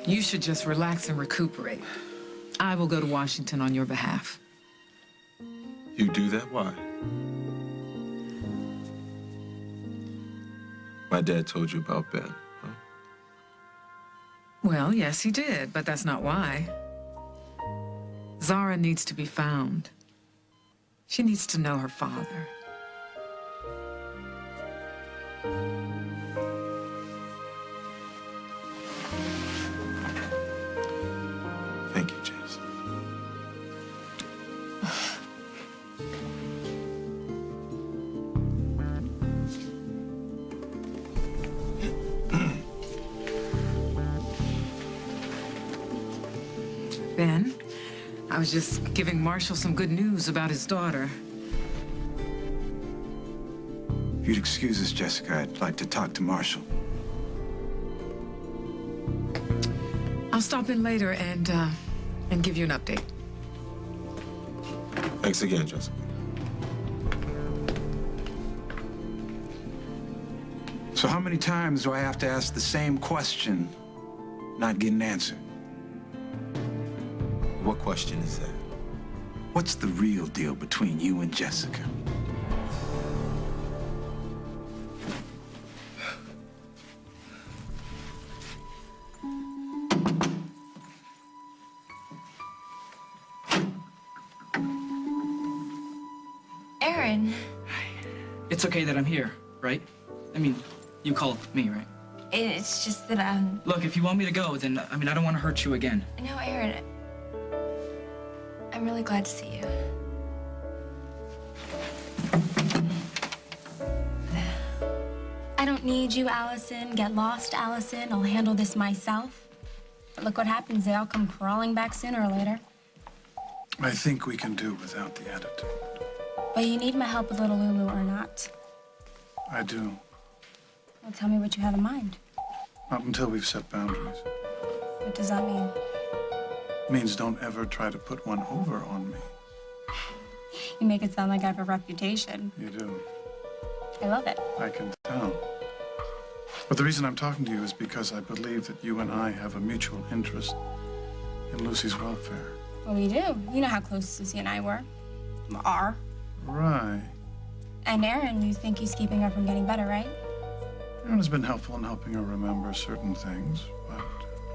You should just relax and recuperate. I will go to Washington on your behalf. You do that? Why? My dad told you about Ben, huh? Well, yes, he did, but that's not why. Zara needs to be found. She needs to know her father. Thank you, Jess. Ben, I was just giving Marshall some good news about his daughter. If you'd excuse us, Jessica, I'd like to talk to Marshall. I'll stop in later and give you an update. Thanks again, Jessica. So how many times do I have to ask the same question, not get an answer? What question is that? What's the real deal between you and Jessica? Aaron. It's okay that I'm here, right? I mean, you called me, right? It's just that, Look, if you want me to go, then, I don't want to hurt you again. No, Aaron. I'm really glad to see you. I don't need you, Allison. Get lost, Allison. I'll handle this myself. But look what happens. They all come crawling back sooner or later. I think we can do without the attitude. But you need my help with little Lulu or not. I do. Well, tell me what you have in mind. Not until we've set boundaries. What does that mean? It means don't ever try to put one over on me. You make it sound like I have a reputation. You do. I love it. I can tell. But the reason I'm talking to you is because I believe that you and I have a mutual interest in Lucy's welfare. Well, we do. You know how close Lucy and I were. Are. Right. And Aaron, you think he's keeping her from getting better, right? Aaron has been helpful in helping her remember certain things, but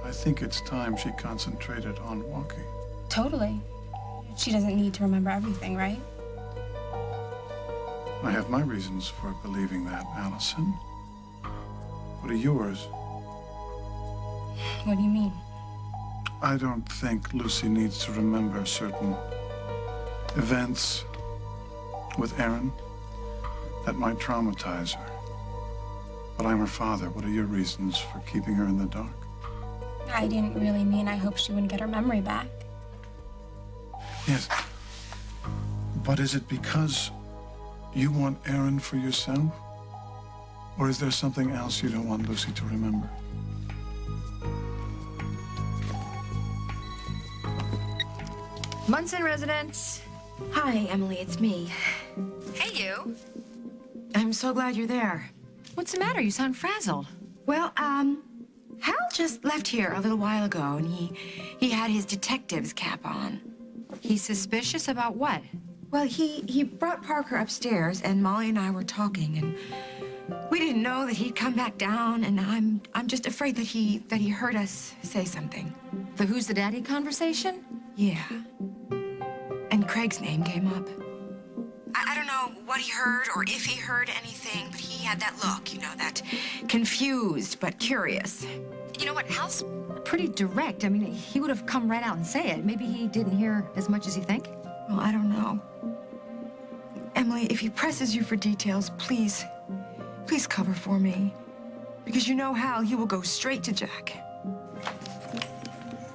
I think it's time she concentrated on walking. Totally. She doesn't need to remember everything, right? I have my reasons for believing that, Allison. What are yours? What do you mean? I don't think Lucy needs to remember certain events with Aaron that might traumatize her. But I'm her father. What are your reasons for keeping her in the dark? I didn't really mean I hope she wouldn't get her memory back. Yes. But is it because you want Aaron for yourself? Or is there something else you don't want Lucy to remember? Munson residence. Hi, Emily, it's me. Hey, you. I'm so glad you're there. What's the matter? You sound frazzled. Well, Hal just left here a little while ago, and he had his detective's cap on. He's suspicious about what? Well, he brought Parker upstairs, and Molly and I were talking, and we didn't know that he'd come back down, and I'm just afraid that he heard us say something. The who's the daddy conversation? Yeah. And Craig's name came up. I don't know what he heard or if he heard anything, but he had that look, you know, that confused but curious. You know what? Hal's pretty direct. I mean, he would have come right out and say it. Maybe he didn't hear as much as you think. Well, I don't know. Emily, if he presses you for details, please cover for me. Because you know Hal, he will go straight to Jack.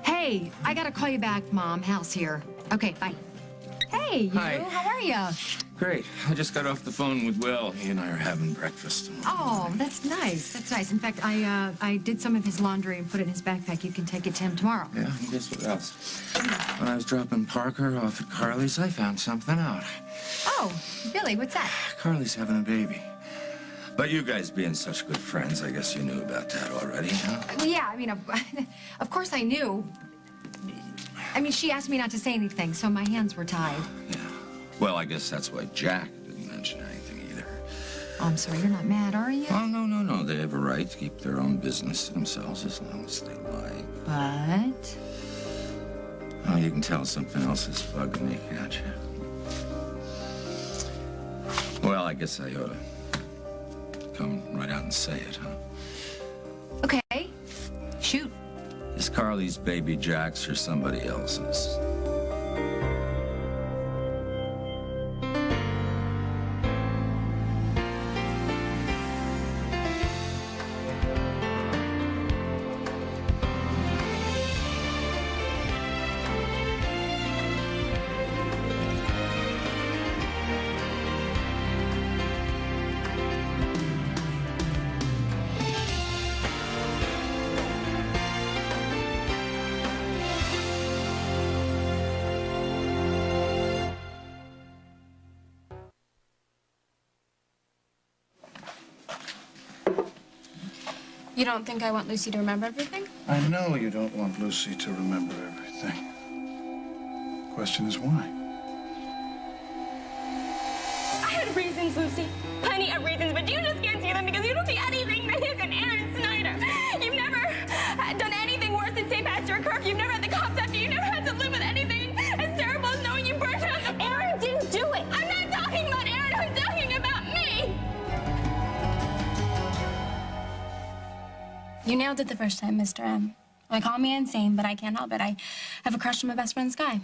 Hey, I gotta call you back, Mom. Hal's here. Okay, bye. Hey, you. Hi. How are you? Great. I just got off the phone with Will. He and I are having breakfast. Oh, that's nice. That's nice. In fact, I did some of his laundry and put it in his backpack. You can take it to him tomorrow. Yeah, and guess what else? When I was dropping Parker off at Carly's, I found something out. Oh, Billy, what's that? Carly's having a baby. But you guys being such good friends, I guess you knew about that already, huh? Well, yeah, I mean, of course I knew. I mean, she asked me not to say anything, so my hands were tied. Yeah. Well, I guess that's why Jack didn't mention anything either. Oh, I'm sorry, you're not mad, are you? Oh, no. They have a right to keep their own business to themselves as long as they like. But... Oh, you can tell something else is bugging me, can't you? Well, I guess I ought to come right out and say it, huh? Okay, shoot. Is Carly's baby Jack's or somebody else's? You don't think I want Lucy to remember everything? I know you don't want Lucy to remember everything. Question is why? I had reasons, Lucy. Plenty of reasons, but you just can't see them because you don't see anything that isn't Aaron Snyder. You've never done anything worse than stay past your curfew. You've never had the cops after you. You've never had to live with anything as terrible as knowing you burned down the... Aaron didn't do it. I'm not talking about Aaron. I'm talking about me. You nailed it the first time, Mr. M. Well, call me insane, but I can't help it. I have a crush on my best friend's guy.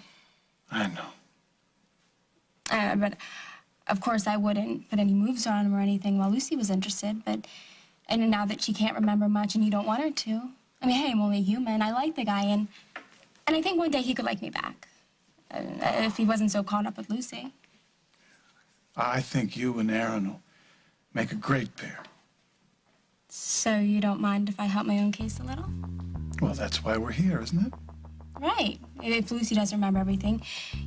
I know. But, of course, I wouldn't put any moves on him or anything while Lucy was interested, but... And now that she can't remember much and you don't want her to... I mean, hey, I'm only human. I like the guy, and I think one day he could like me back. If he wasn't so caught up with Lucy. I think you and Aaron will make a great pair. So you don't mind if I help my own case a little? Well, that's why we're here, isn't it? Right. If Lucy doesn't remember everything,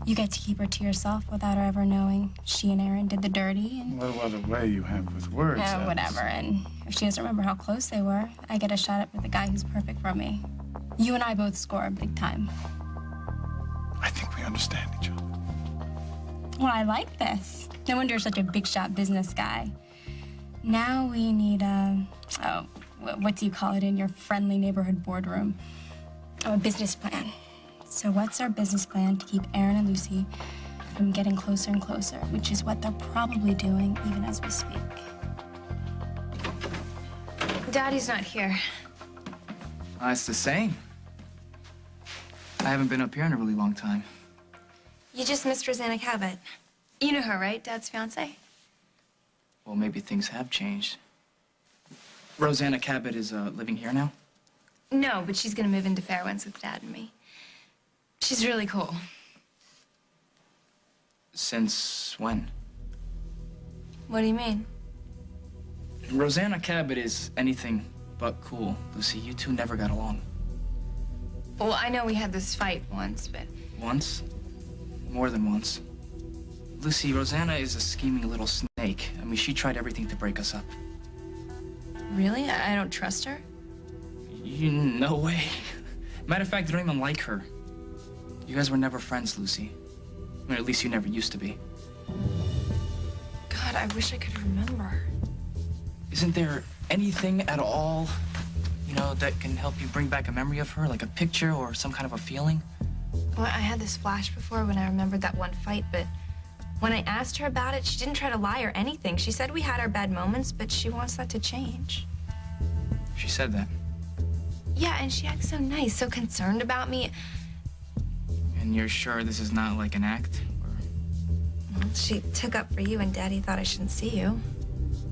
you get to keep her to yourself without her ever knowing she and Aaron did the dirty. And Well, what a way you have with words. Alice. whatever. And if she doesn't remember how close they were, I get a shot at with the guy who's perfect for me. You and I both score big time. I think we understand each other. Well, I like this. No wonder you're such a big shot business guy. Now we need what do you call it in your friendly neighborhood boardroom? Oh, a business plan. So what's our business plan to keep Aaron and Lucy from getting closer and closer, which is what they're probably doing even as we speak. Daddy's not here. It's the same. I haven't been up here in a really long time. You just missed Rosanna Cabot. You know her, right? Dad's fiance? Well, maybe things have changed. Rosanna Cabot is living here now? No, but she's gonna move into Fairwinds with Dad and me. She's really cool. Since when? What do you mean? Rosanna Cabot is anything but cool. Lucy, you two never got along. Well, I know we had this fight once, but... Once? More than once. Lucy, Rosanna is a scheming little snake. I mean, she tried everything to break us up. Really? I don't trust her? No way. Matter of fact, I don't even like her. You guys were never friends, Lucy. Or at least you never used to be. God, I wish I could remember. Isn't there anything at all, you know, that can help you bring back a memory of her? Like a picture or some kind of a feeling? Well, I had this flash before when I remembered that one fight, but when I asked her about it, she didn't try to lie or anything. She said we had our bad moments, but she wants that to change. She said that. Yeah, and she acts so nice, so concerned about me. And you're sure this is not like an act? Or Well, she took up for you and Daddy thought I shouldn't see you.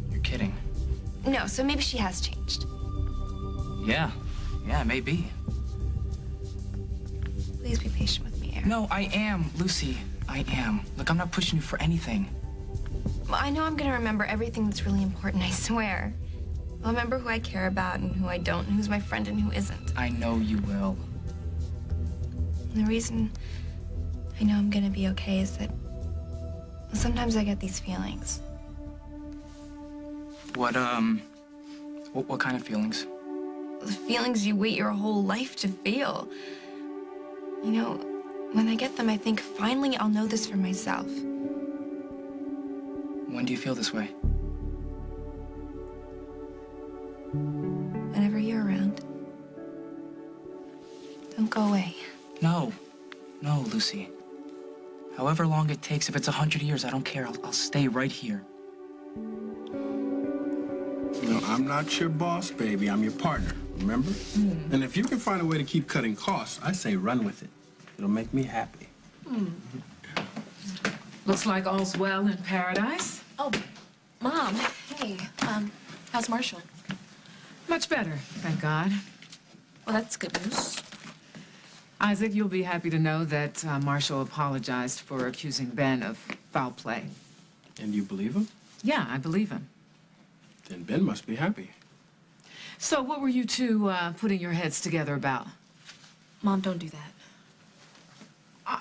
you're kidding? No, so maybe she has changed. Yeah, maybe. Please be patient with me, Aaron. No, I am, Lucy. I am. Look, I'm not pushing you for anything. Well, I know I'm gonna remember everything that's really important, I swear. I'll remember who I care about and who I don't, and who's my friend and who isn't. I know you will. And the reason I know I'm gonna be okay is that sometimes I get these feelings. What kind of feelings? The feelings you wait your whole life to feel. You know, when I get them, I think, finally, I'll know this for myself. When do you feel this way? Whenever you're around. Don't go away. No, Lucy. However long it takes, if it's 100 years, I don't care. I'll stay right here. No, I'm not your boss, baby. I'm your partner, remember? And if you can find a way to keep cutting costs, I say run with it. It'll make me happy. Looks like all's well in paradise. Oh, Mom, hey, how's Marshall? Much better, thank God. Well, that's good news. Isaac, you'll be happy to know that Marshall apologized for accusing Ben of foul play. And you believe him? Yeah, I believe him. Then Ben must be happy. So what were you two putting your heads together about? Mom, don't do that.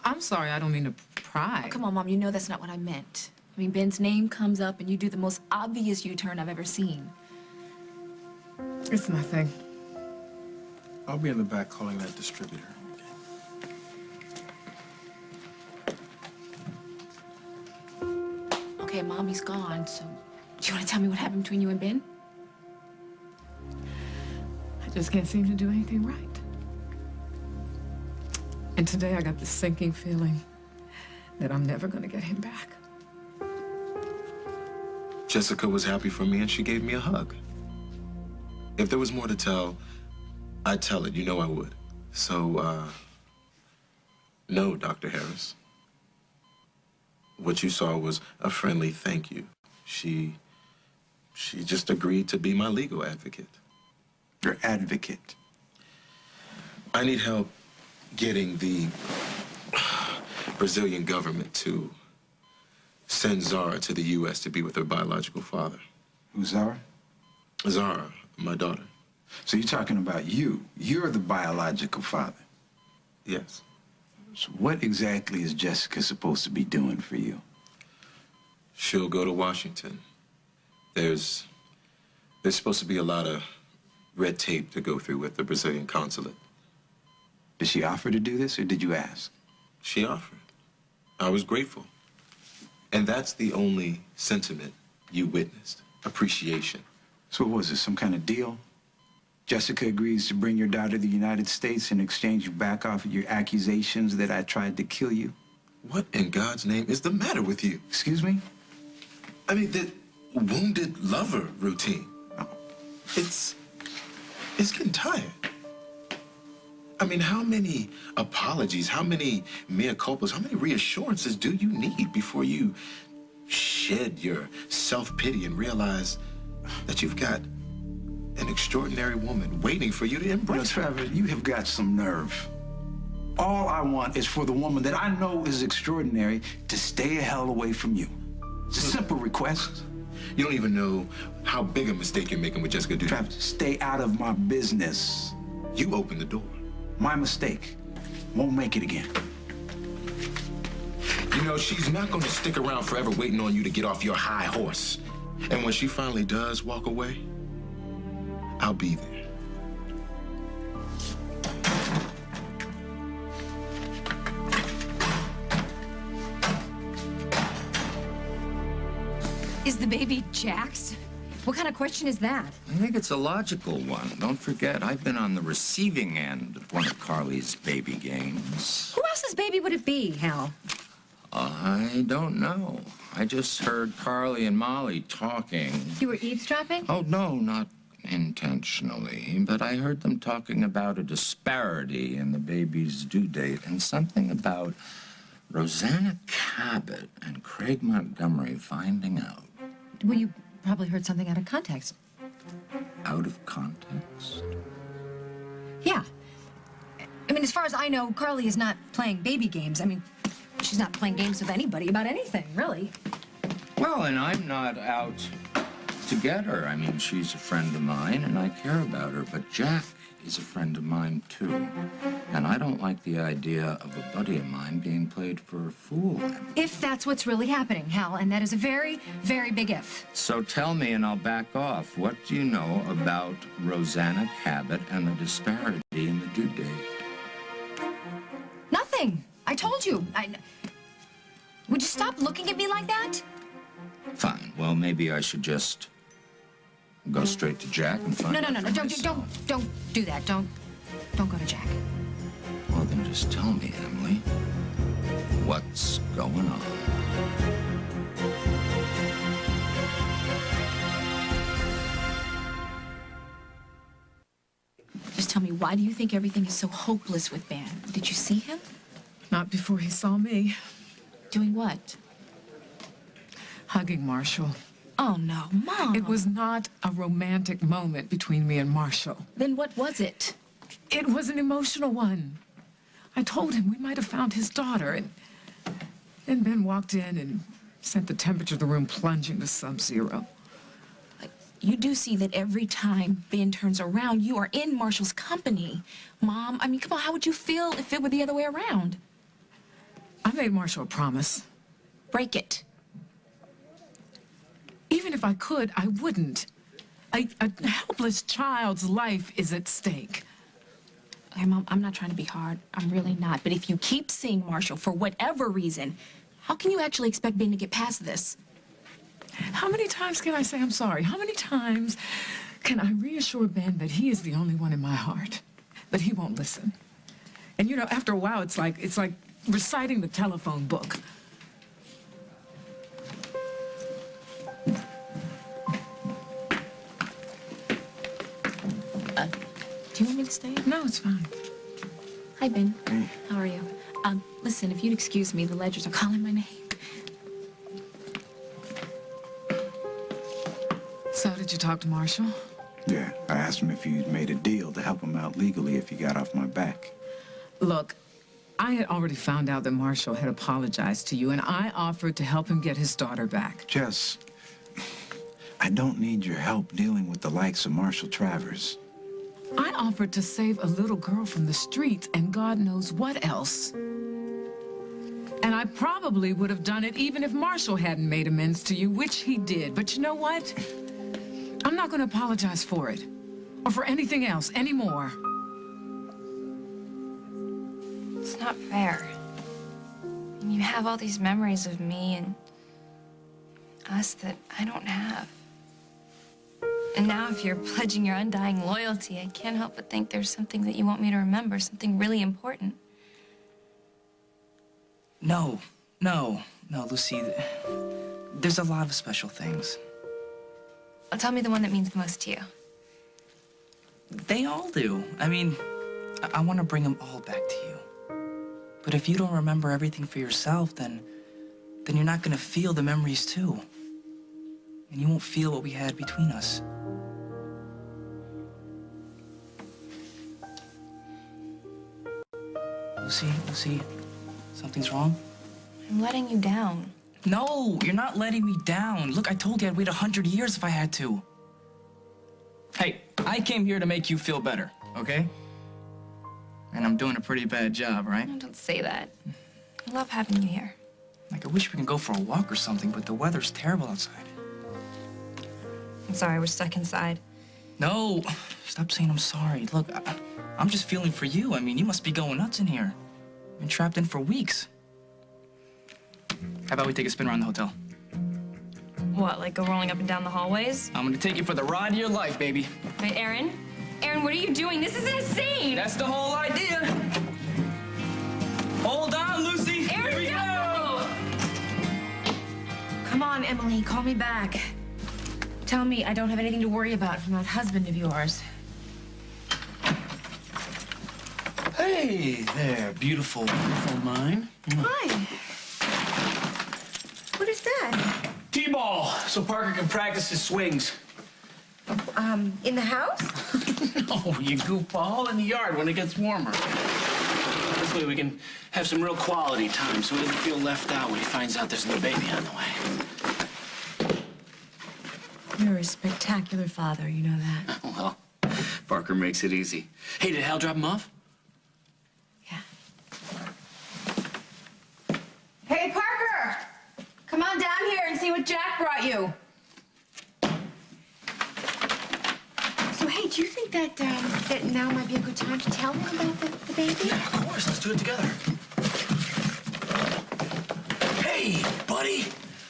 I'm sorry, I don't mean to pry. Oh, come on, Mom, you know that's not what I meant. I mean, Ben's name comes up and you do the most obvious U-turn I've ever seen. It's nothing. I'll be in the back calling that distributor. Okay, Mom, he's gone, so do you want to tell me what happened between you and Ben? I just can't seem to do anything right. And today I got this sinking feeling that I'm never going to get him back. Jessica was happy for me and she gave me a hug. If there was more to tell, I'd tell it. You know I would. So, no, Dr. Harris. What you saw was a friendly thank you. She just agreed to be my legal advocate. Your advocate? I need help getting the Brazilian government to send Zara to the U.S. to be with her biological father. Who's Zara? Zara, my daughter. So you're talking about you. You're the biological father. Yes. So what exactly is Jessica supposed to be doing for you? She'll go to Washington. There's supposed to be a lot of red tape to go through with the Brazilian consulate. Did she offer to do this, or did you ask? She offered. I was grateful. And that's the only sentiment you witnessed. Appreciation. So what was this, some kind of deal? Jessica agrees to bring your daughter to the United States in exchange you back off of your accusations that I tried to kill you? What in God's name is the matter with you? Excuse me? I mean, the wounded lover routine. Oh. It's getting tired. I mean, how many apologies, how many mea culpas, how many reassurances do you need before you shed your self-pity and realize that you've got an extraordinary woman waiting for you to embrace her? Trevor, you have got some nerve. All I want is for the woman that I know is extraordinary to stay a hell away from you. It's a simple request. You don't even know how big a mistake you're making with Jessica, do you? Trevor, stay out of my business. You opened the door. My mistake. Won't make it again. You know, she's not going to stick around forever waiting on you to get off your high horse. And when she finally does walk away, I'll be there. Is the baby Jack's? What kind of question is that? I think it's a logical one. Don't forget, I've been on the receiving end of one of Carly's baby games. Who else's baby would it be, Hal? I don't know. I just heard Carly and Molly talking. You were eavesdropping? Oh, no, not intentionally. But I heard them talking about a disparity in the baby's due date and something about Rosanna Cabot and Craig Montgomery finding out. Well, you probably heard something out of context. Out of context? Yeah. I mean, as far as I know, Carly is not playing baby games. I mean, she's not playing games with anybody about anything, really. Well, and I'm not out to get her. I mean, she's a friend of mine, and I care about her. But Jack is a friend of mine, too. And I don't like the idea of a buddy of mine being played for a fool. If that's what's really happening, Hal, and that is a very, very big if. So tell me and I'll back off. What do you know about Rosanna Cabot and the disparity in the due date? Nothing. I told you. Would you stop looking at me like that? Fine. Well, maybe I should just go straight to Jack and find out. No. for myself. Don't do that. Don't go to Jack. Well, then just tell me, Emily, what's going on? Just tell me, why do you think everything is so hopeless with Ben? Did you see him? Not before he saw me. Doing what? Hugging Marshall. Oh, no, Mom. It was not a romantic moment between me and Marshall. Then what was it? It was an emotional one. I told him we might have found his daughter, and then Ben walked in and sent the temperature of the room plunging to sub-zero. You do see that every time Ben turns around, you are in Marshall's company. Mom, I mean, come on, how would you feel if it were the other way around? I made Marshall a promise. Break it. Even if I could, I wouldn't. A helpless child's life is at stake. Okay, Mom, I'm not trying to be hard. I'm really not. But if you keep seeing Marshall for whatever reason, how can you actually expect Ben to get past this? How many times can I say I'm sorry? How many times can I reassure Ben that he is the only one in my heart? That he won't listen? And you know, after a while, it's like reciting the telephone book. Do you want me to stay? No, it's fine. Hi, Ben. Hey. How are you? Listen, if you'd excuse me, the ledgers are calling my name. So, did you talk to Marshall? Yeah, I asked him if you'd made a deal to help him out legally if he got off my back. Look, I had already found out that Marshall had apologized to you, and I offered to help him get his daughter back. Jess, I don't need your help dealing with the likes of Marshall Travers. I offered to save a little girl from the streets and God knows what else. And I probably would have done it even if Marshall hadn't made amends to you, which he did. But you know what? I'm not going to apologize for it or for anything else anymore. It's not fair. You have all these memories of me and us that I don't have. And now if you're pledging your undying loyalty, I can't help but think there's something that you want me to remember, something really important. No, Lucy. There's a lot of special things. Well, tell me the one that means the most to you. They all do. I mean, I want to bring them all back to you. But if you don't remember everything for yourself, then you're not going to feel the memories too. And you won't feel what we had between us. Lucy, something's wrong? I'm letting you down. No, you're not letting me down. Look, I told you I'd wait 100 years if I had to. Hey, I came here to make you feel better, okay? And I'm doing a pretty bad job, right? Oh, don't say that. I love having you here. Like, I wish we could go for a walk or something, but the weather's terrible outside. I'm sorry, we're stuck inside. No, stop saying I'm sorry. Look, I'm just feeling for you. I mean, you must be going nuts in here. Been trapped in for weeks. How about we take a spin around the hotel? What, like go rolling up and down the hallways? I'm gonna take you for the ride of your life, baby. Wait, Aaron? Aaron, what are you doing? This is insane! That's the whole idea. Hold on, Lucy. Aaron, here we go. Come on, Emily, call me back. Tell me I don't have anything to worry about from that husband of yours. Hey there, beautiful mine. Hi. What is that? T-ball, so Parker can practice his swings. In the house? No, you goofball, in the yard when it gets warmer. This way we can have some real quality time so he doesn't feel left out when he finds out there's a new baby on the way. You're a spectacular father, you know that. Well, Parker makes it easy. Hey, did Hal drop him off? see what Jack brought you. So, hey, do you think that that now might be a good time to tell him about the baby? Yeah, of course. Let's do it together. Hey, buddy.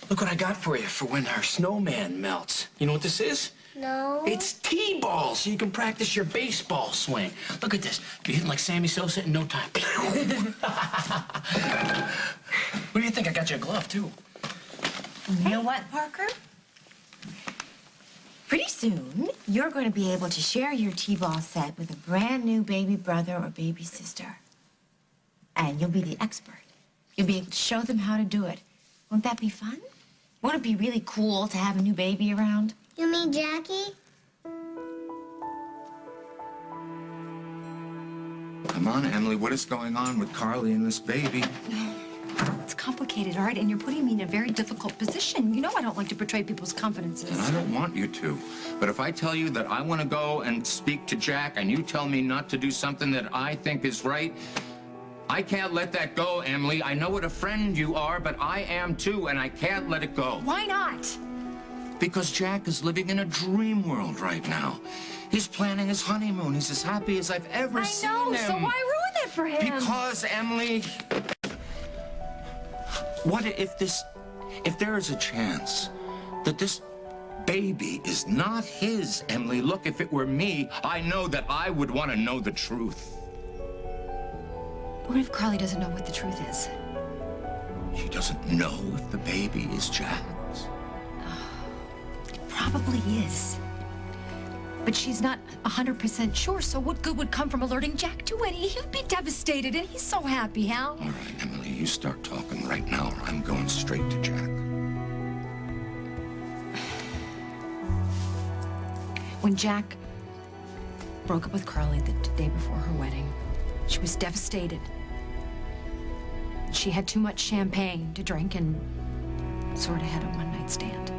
Look what I got for you for when our snowman melts. You know what this is? No. It's T-ball, so you can practice your baseball swing. Look at this. Be hitting like Sammy Sosa in no time. What do you think? I got you a glove, too. You know what, Parker? Pretty soon, you're going to be able to share your T-ball set with a brand new baby brother or baby sister. And you'll be the expert. You'll be able to show them how to do it. Won't that be fun? Won't it be really cool to have a new baby around? You mean Jackie? Come on, Emily, what is going on with Carly and this baby? It's complicated, all right? And you're putting me in a very difficult position. You know I don't like to betray people's confidences. And I don't want you to. But if I tell you that I want to go and speak to Jack and you tell me not to do something that I think is right, I can't let that go, Emily. I know what a friend you are, but I am too, and I can't let it go. Why not? Because Jack is living in a dream world right now. He's planning his honeymoon. He's as happy as I've ever seen him. I know, so why ruin it for him? Because, Emily, what if there is a chance that this baby is not his, Emily? Look, if it were me, I know that I would want to know the truth. What if Carly doesn't know what the truth is? She doesn't know if the baby is Jack's. It probably is. But she's not 100% sure, so what good would come from alerting Jack to it? He'd be devastated, and he's so happy, Hal. All right, Emily, you start talking right now, or I'm going straight to Jack. When Jack broke up with Carly the day before her wedding, she was devastated. She had too much champagne to drink and sort of had a one-night stand.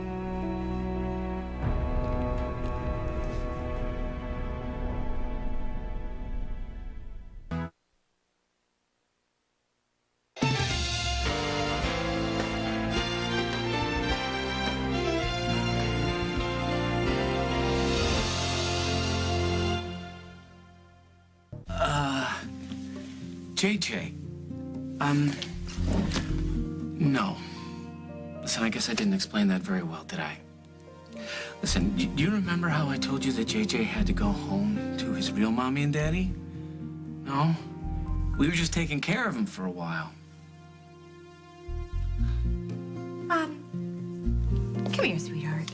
JJ. No. Listen, I guess I didn't explain that very well, did I? Listen, do you remember how I told you that JJ had to go home to his real mommy and daddy? No? We were just taking care of him for a while. Come here, sweetheart.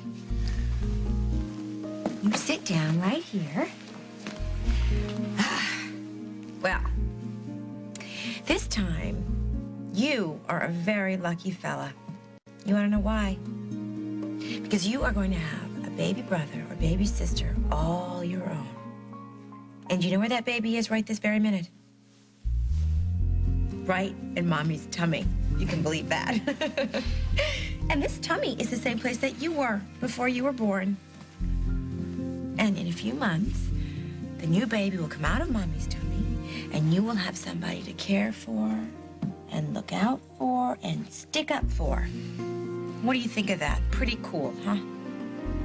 You sit down right here. Well, this time, you are a very lucky fella. You want to know why? Because you are going to have a baby brother or baby sister all your own. And you know where that baby is right this very minute? Right in Mommy's tummy. You can believe that. And this tummy is the same place that you were before you were born. And in a few months, the new baby will come out of Mommy's tummy, and you will have somebody to care for and look out for and stick up for. What do you think of that? Pretty cool, huh?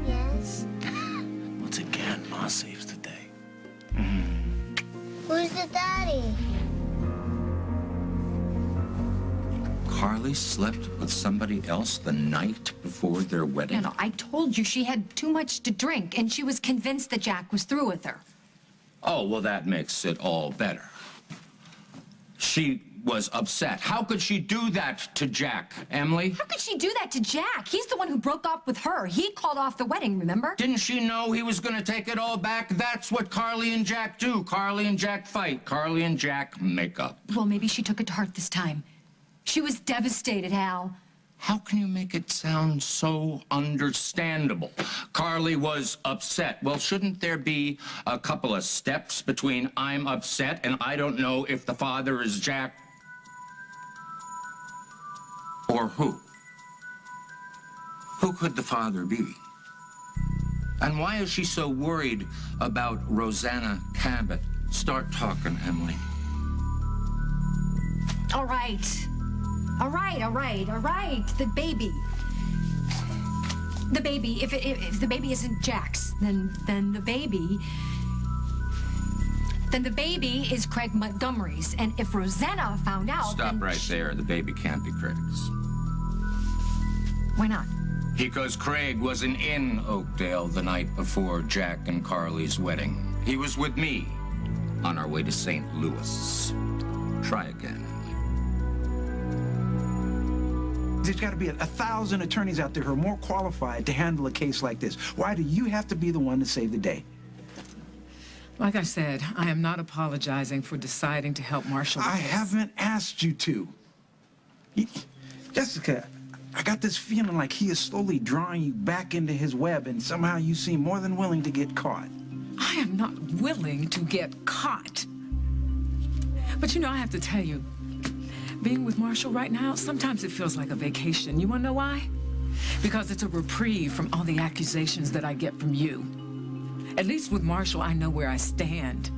Yes. Once again, Ma saves the day. Who's the daddy? Carly slept with somebody else the night before their wedding? No, I told you she had too much to drink, and she was convinced that Jack was through with her. Oh, well, that makes it all better. She was upset. How could she do that to Jack, Emily? How could she do that to Jack? He's the one who broke up with her. He called off the wedding, remember? Didn't she know he was going to take it all back? That's what Carly and Jack do. Carly and Jack fight. Carly and Jack make up. Well, maybe she took it to heart this time. She was devastated, Hal. How can you make it sound so understandable? Carly was upset. Well, shouldn't there be a couple of steps between I'm upset and I don't know if the father is Jack? Or who? Who could the father be? And why is she so worried about Rosanna Cabot? Start talking, Emily. All right. All right. The baby. The baby, if the baby isn't Jack's, then the baby is Craig Montgomery's. And if Rosanna found out, Stop right there. The baby can't be Craig's. Why not? Because Craig wasn't in Oakdale the night before Jack and Carly's wedding. He was with me on our way to St. Louis. Try again. There's got to be 1,000 attorneys out there who are more qualified to handle a case like this. Why do you have to be the one to save the day? Like I said, I am not apologizing for deciding to help Marshall. I haven't asked you to. Jessica, I got this feeling like he is slowly drawing you back into his web, and somehow you seem more than willing to get caught. I am not willing to get caught. But you know, I have to tell you, being with Marshall right now, sometimes it feels like a vacation. You wanna know why? Because it's a reprieve from all the accusations that I get from you. At least with Marshall, I know where I stand.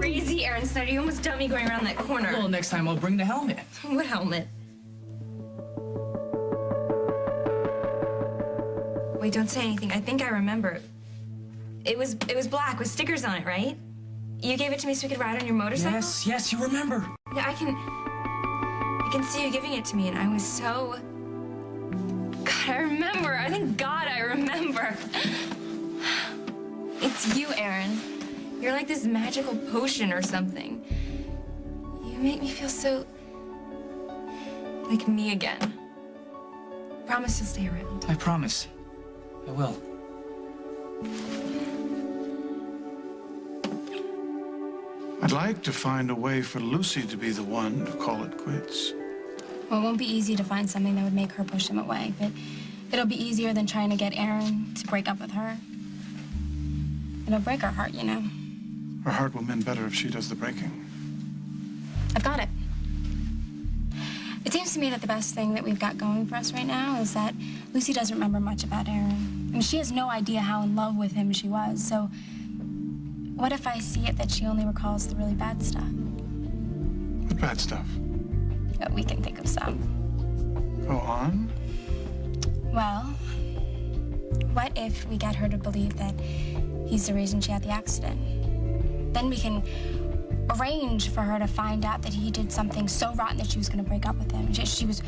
Crazy, Aaron Snyder. You almost dumped me going around that corner. Well, next time I'll bring the helmet. What helmet? Wait, don't say anything. I think I remember. It was black with stickers on it, right? You gave it to me so we could ride on your motorcycle? Yes, you remember. Yeah, I can see you giving it to me, and I was so... God, I remember. I thank God I remember. It's you, Aaron. You're like this magical potion or something. You make me feel so... like me again. Promise you'll stay around. I promise. I will. I'd like to find a way for Lucy to be the one to call it quits. Well, it won't be easy to find something that would make her push him away, but it'll be easier than trying to get Aaron to break up with her. It'll break her heart, you know. Her heart will mend better if she does the breaking. I've got it. It seems to me that the best thing that we've got going for us right now is that Lucy doesn't remember much about Aaron. I mean, she has no idea how in love with him she was, so what if I see it that she only recalls the really bad stuff? What bad stuff? But we can think of some. Go on. Well, what if we get her to believe that he's the reason she had the accident? Then we can arrange for her to find out that he did something so rotten that she was going to break up with him. She was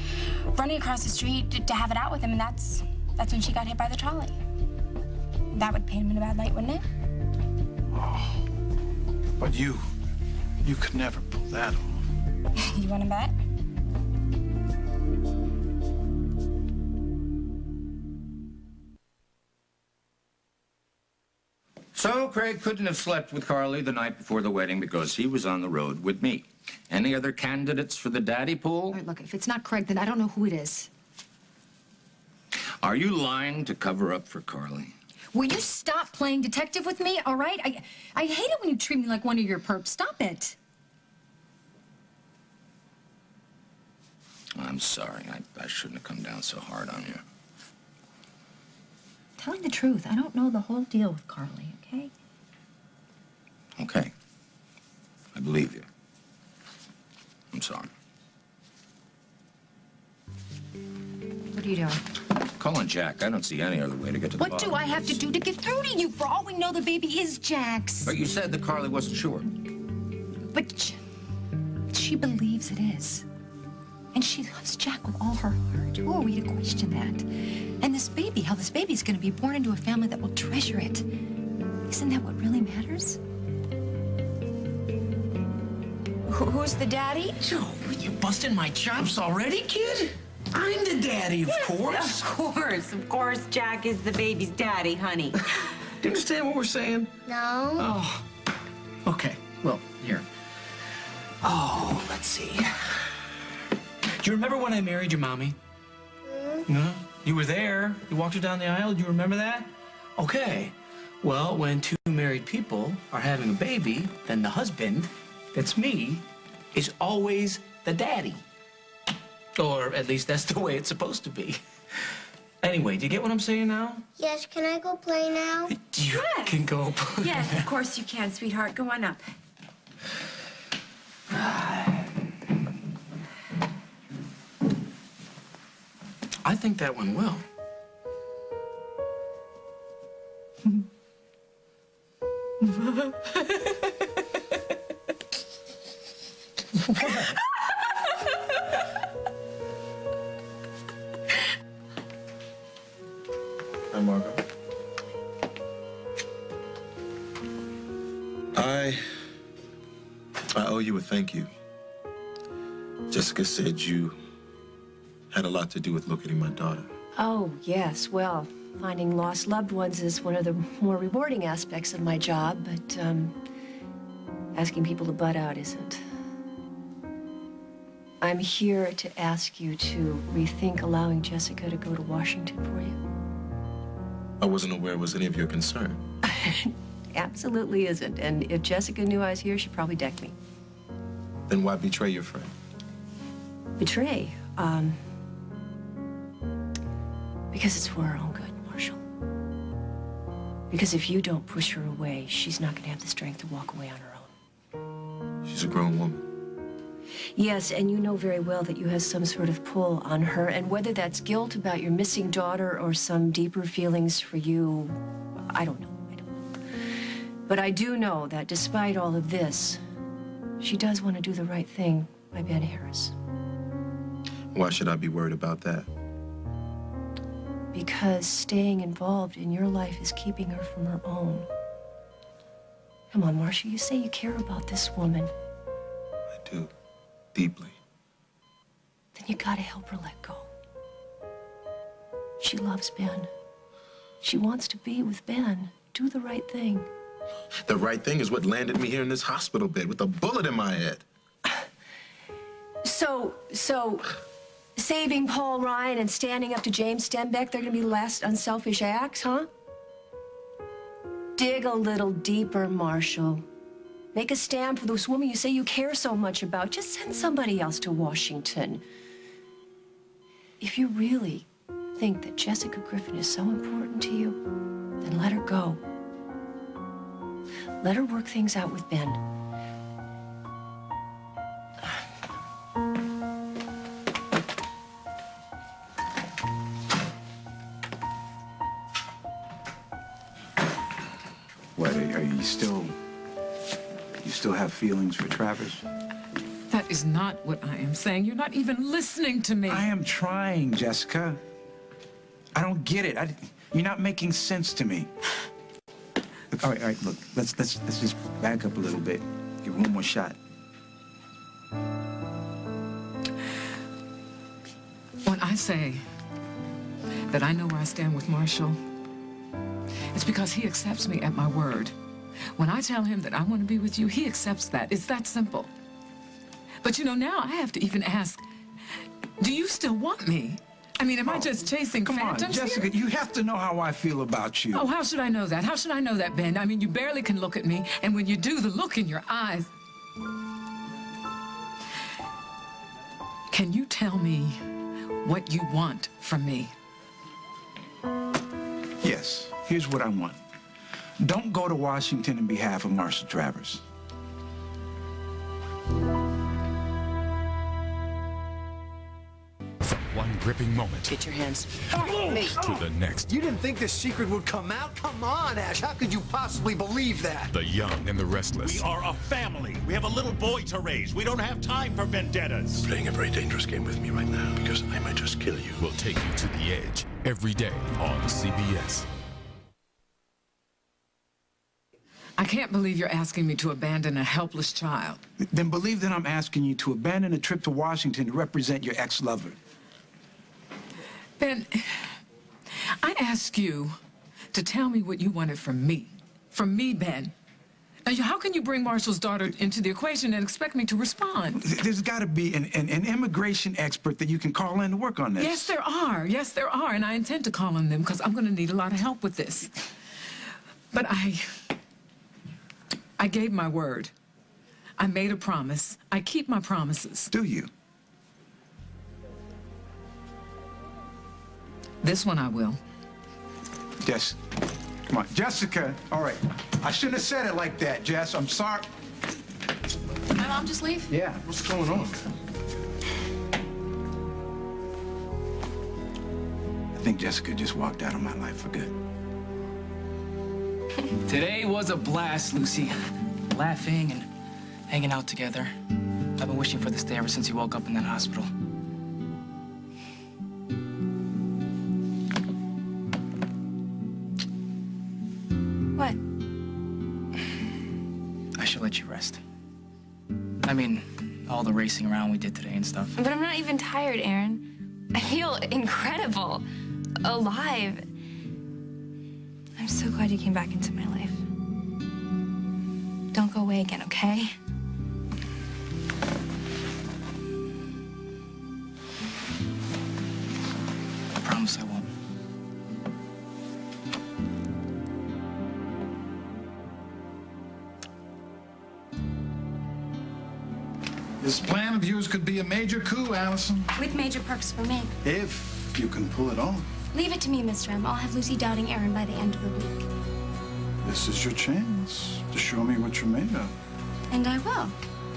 running across the street to have it out with him, and that's when she got hit by the trolley. That would paint him in a bad light, wouldn't it? Oh, but you could never pull that off. You want to bet? So Craig couldn't have slept with Carly the night before the wedding because he was on the road with me. Any other candidates for the daddy pool? All right, look, if it's not Craig, then I don't know who it is. Are you lying to cover up for Carly? Will you stop playing detective with me, all right? I hate it when you treat me like one of your perps. Stop it. I'm sorry. I shouldn't have come down so hard on you. Telling the truth, I don't know the whole deal with Carly, okay? Okay. I believe you. I'm sorry. What are you doing? Calling Jack. I don't see any other way to get to the What bottom do I of have to this. do to get through to you? For all we know, the baby is Jack's. But you said that Carly wasn't sure. But she believes it is. And she loves Jack with all her heart. Who are we to question that? And this baby, how this baby's going to be born into a family that will treasure it. Isn't that what really matters? Who's the daddy? So, you busting my chops already, kid? I'm the daddy, of course. Of course, Jack is the baby's daddy, honey. Do you understand what we're saying? No. Oh. Okay. Well, here. Oh, let's see. Do you remember when I married your mommy? No? You were there. You walked her down the aisle. Do you remember that? Okay. Well, when two married people are having a baby, then the husband, that's me, is always the daddy. Or at least that's the way it's supposed to be. Anyway, do you get what I'm saying now? Yes, can I go play now? You can go. Yes, of course you can, sweetheart. Go on up. think that went well. Hi, Margot. I owe you a thank you. Jessica said you had a lot to do with locating my daughter. Oh, yes. Well, finding lost loved ones is one of the more rewarding aspects of my job, but asking people to butt out isn't. I'm here to ask you to rethink allowing Jessica to go to Washington for you. I wasn't aware it was any of your concern. Absolutely isn't. And if Jessica knew I was here, she'd probably deck me. Then why betray your friend? Betray? Because it's for her own good, Marshall. Because if you don't push her away, she's not going to have the strength to walk away on her own. She's a grown woman. Yes, and you know very well that you have some sort of pull on her, and whether that's guilt about your missing daughter or some deeper feelings for you, I don't know. But I do know that despite all of this, she does want to do the right thing by Ben Harris. Why should I be worried about that? Because staying involved in your life is keeping her from her own. Come on, Marcia, you say you care about this woman. I do. Deeply. Then you gotta help her let go. She loves Ben. She wants to be with Ben. Do the right thing. The right thing is what landed me here in this hospital bed with a bullet in my head. So, saving Paul Ryan and standing up to James Stenbeck, they're gonna be the last unselfish acts, huh? Dig a little deeper, Marshall. Make a stand for this woman you say you care so much about. Just send somebody else to Washington. If you really think that Jessica Griffin is so important to you, then let her go. Let her work things out with Ben. What, are you still... You still have feelings for Travis? That is not what I am saying. You're not even listening to me. I am trying, Jessica. I don't get it. You're not making sense to me. Look, all right, look. Let's just back up a little bit. Give one more shot. When I say that I know where I stand with Marshall, it's because he accepts me at my word. When I tell him that I want to be with you, he accepts that. It's that simple. But you know, now I have to even ask, do you still want me? I mean, am I just chasing phantoms? Come on, Jessica, you have to know how I feel about you. Oh, how should I know that? How should I know that, Ben? I mean, you barely can look at me, and when you do, the look in your eyes... Can you tell me what you want from me? Yes, here's what I want. Don't go to Washington in behalf of Marshall Travers. From one gripping moment. Get your hands off me. To the next. You didn't think this secret would come out? Come on, Ash. How could you possibly believe that? The young and the restless. We are a family. We have a little boy to raise. We don't have time for vendettas. You're playing a very dangerous game with me right now because I might just kill you. We'll take you to the edge every day on CBS. I can't believe you're asking me to abandon a helpless child. Then believe that I'm asking you to abandon a trip to Washington to represent your ex-lover. Ben, I asked you to tell me what you wanted from me. From me, Ben. Now, how can you bring Marshall's daughter into the equation and expect me to respond? There's got to be an immigration expert that you can call in to work on this. Yes, there are. Yes, there are. And I intend to call on them because I'm going to need a lot of help with this. But I gave my word. I made a promise. I keep my promises. Do you? This one I will. Jess, come on. Jessica, all right. I shouldn't have said it like that, Jess. I'm sorry. Did my mom just leave? Yeah, what's going on? think Jessica just walked out of my life for good. Today was a blast, Lucy. Laughing and hanging out together. I've been wishing for this day ever since you woke up in that hospital. What? I should let you rest. I mean, all the racing around we did today and stuff. But I'm not even tired, Aaron. I feel incredible. Alive. I'm so glad you came back into my life. Don't go away again, okay? I promise I won't. This plan of yours could be a major coup, Allison. With major perks for me. If you can pull it off. Leave it to me, Mr. M. I'll have Lucy doubting Aaron by the end of the week. This is your chance to show me what you're made of. And I will.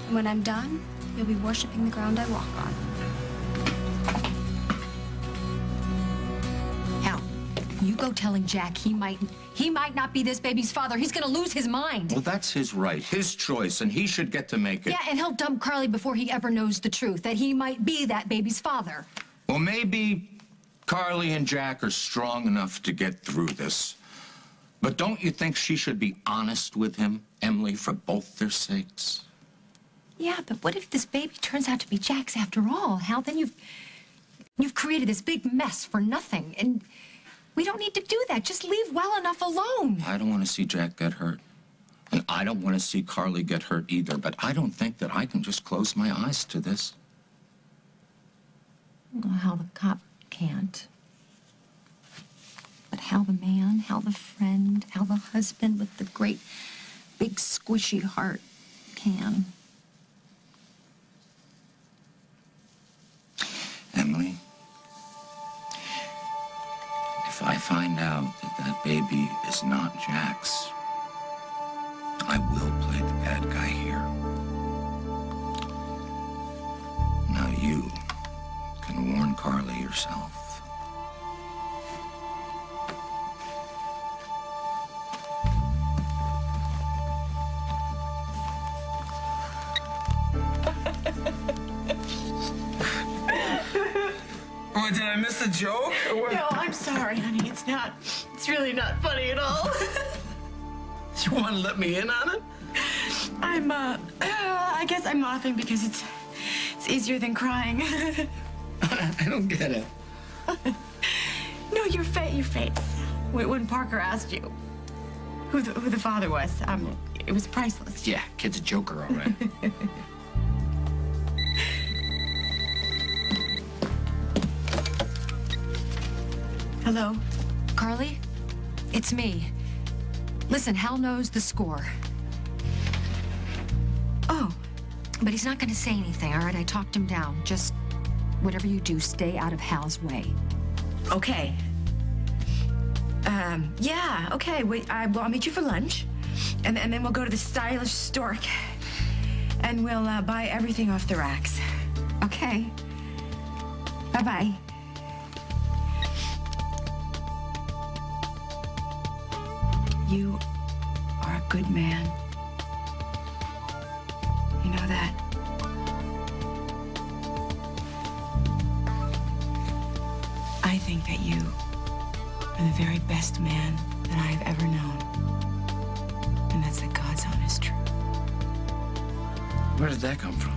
And when I'm done, you'll be worshiping the ground I walk on. Hal, you go telling Jack he might not be this baby's father. He's gonna lose his mind. Well, that's his right, his choice, and he should get to make it. Yeah, and he'll dump Carly before he ever knows the truth, that he might be that baby's father. Well, maybe Carly and Jack are strong enough to get through this. But don't you think she should be honest with him, Emily, for both their sakes? Yeah, but what if this baby turns out to be Jack's after all, Hal? Then you've created this big mess for nothing, and we don't need to do that. Just leave well enough alone. I don't want to see Jack get hurt. And I don't want to see Carly get hurt either, but I don't think that I can just close my eyes to this. Well, Hal the cop can't. But Hal the man, Hal the friend, Hal the husband with the great big squishy heart can. Emily, if I find out that that baby is not Jack's, I will play the bad guy here. Now you can warn Carly yourself. What, did I miss the joke? No, I'm sorry, honey. It's really not funny at all. You want to let me in on it? I guess I'm laughing because it's easier than crying. I don't get it. No, your face. When Parker asked you who the father was, it was priceless. Yeah, kid's a joker, all right. Hello? Carly, it's me. Listen, Hal knows the score. Oh, but he's not going to say anything, all right? I talked him down. Just whatever you do, stay out of Hal's way. Okay. Yeah, okay. Wait, I'll meet you for lunch. And then we'll go to the stylish stork. And we'll buy everything off the racks. Okay. Bye-bye. You are a good man. You know that? I think that you are the very best man that I have ever known. And that's the God's honest truth. Where did that come from?